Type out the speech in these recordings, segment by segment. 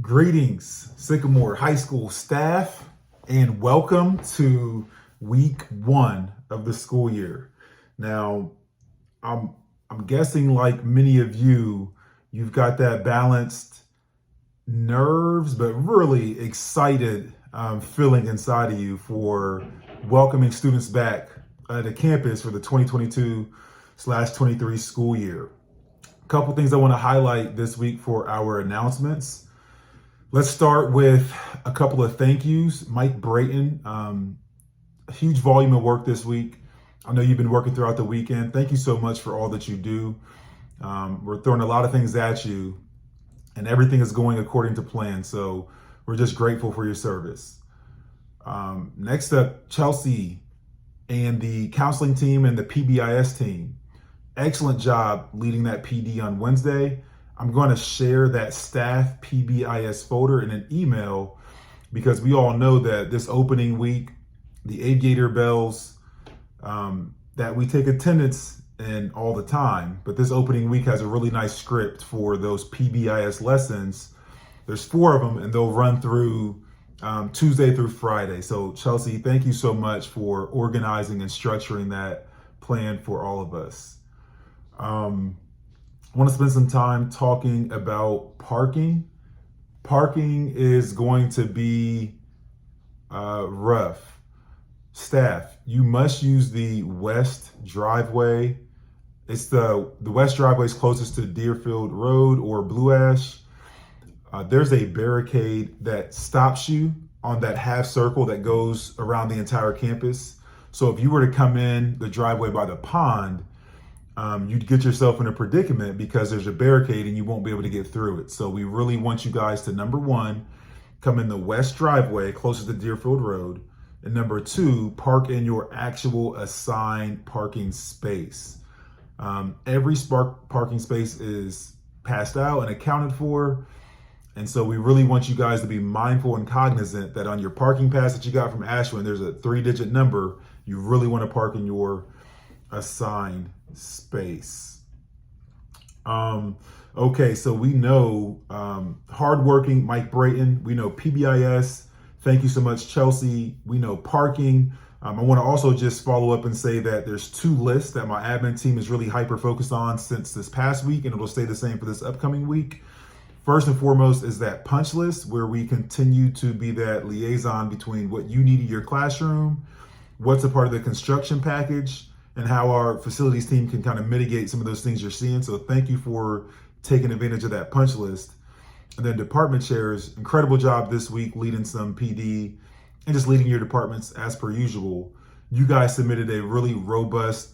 Greetings, Sycamore High School staff, and welcome to week one of the school year. Now, I'm guessing like many of you, you've got that balanced nerves, but really excited feeling inside of you for welcoming students back to campus for the 2022/23 school year. A couple things I want to highlight this week for our announcements. Let's start with a couple of thank yous. Mike Brayton, a huge volume of work this week. I know you've been working throughout the weekend. Thank you so much for all that you do. We're throwing a lot of things at you, and everything is going according to plan. So we're just grateful for your service. Next up, Chelsea and the counseling team and the PBIS team. Excellent job leading that PD on Wednesday. I'm going to share that staff PBIS folder in an email because we all know that this opening week, the aviator bells, that we take attendance in all the time, but this opening week has a really nice script for those PBIS lessons. There's 4 of them and they'll run through Tuesday through Friday. So Chelsea, thank you so much for organizing and structuring that plan for all of us. I want to spend some time talking about parking. Parking is going to be rough. Staff, you must use the west driveway. It's the west driveway is closest to Deerfield Road or Blue Ash. There's a barricade that stops you on that half circle that goes around the entire campus. So if you were to come in the driveway by the pond, you'd get yourself in a predicament because there's a barricade and you won't be able to get through it. So we really want you guys to, number 1, come in the west driveway closest to Deerfield Road. And number 2, park in your actual assigned parking space. Every parking space is passed out and accounted for. And so we really want you guys to be mindful and cognizant that on your parking pass that you got from Ashwin, there's a 3-digit number. You really want to park in your assigned space. Okay, so we know hardworking Mike Brayton, we know PBIS. Thank you so much, Chelsea. We know parking. I want to also just follow up and say that there's 2 lists that my admin team is really hyper focused on since this past week, and it'll stay the same for this upcoming week. First and foremost is that punch list where we continue to be that liaison between what you need in your classroom, what's a part of the construction package, and how our facilities team can kind of mitigate some of those things you're seeing. So thank you for taking advantage of that punch list. And then department chairs, incredible job this week leading some PD and just leading your departments as per usual. You guys submitted a really robust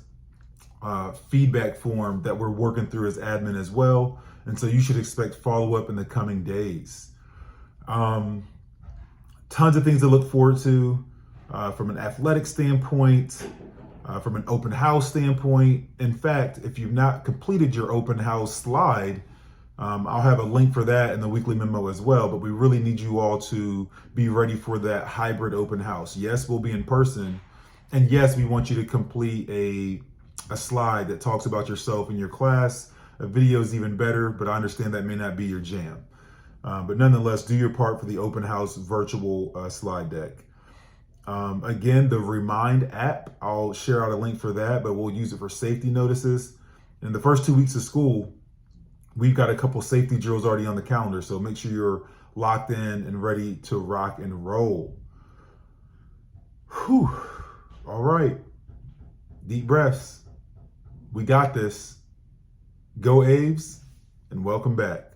feedback form that we're working through as admin as well. And so you should expect follow-up in the coming days. Tons of things to look forward to from an athletic standpoint, from an open house standpoint. In fact, if you've not completed your open house slide, I'll have a link for that in the weekly memo as well, but we really need you all to be ready for that hybrid open house. Yes, we'll be in person. And yes, we want you to complete a slide that talks about yourself and your class. A video is even better, but I understand that may not be your jam. But nonetheless, do your part for the open house virtual slide deck. Again, the Remind app, I'll share out a link for that, but we'll use it for safety notices. In the first 2 weeks of school, we've got a couple safety drills already on the calendar, so make sure you're locked in and ready to rock and roll. Whew. All right. Deep breaths. We got this. Go Aves, and welcome back.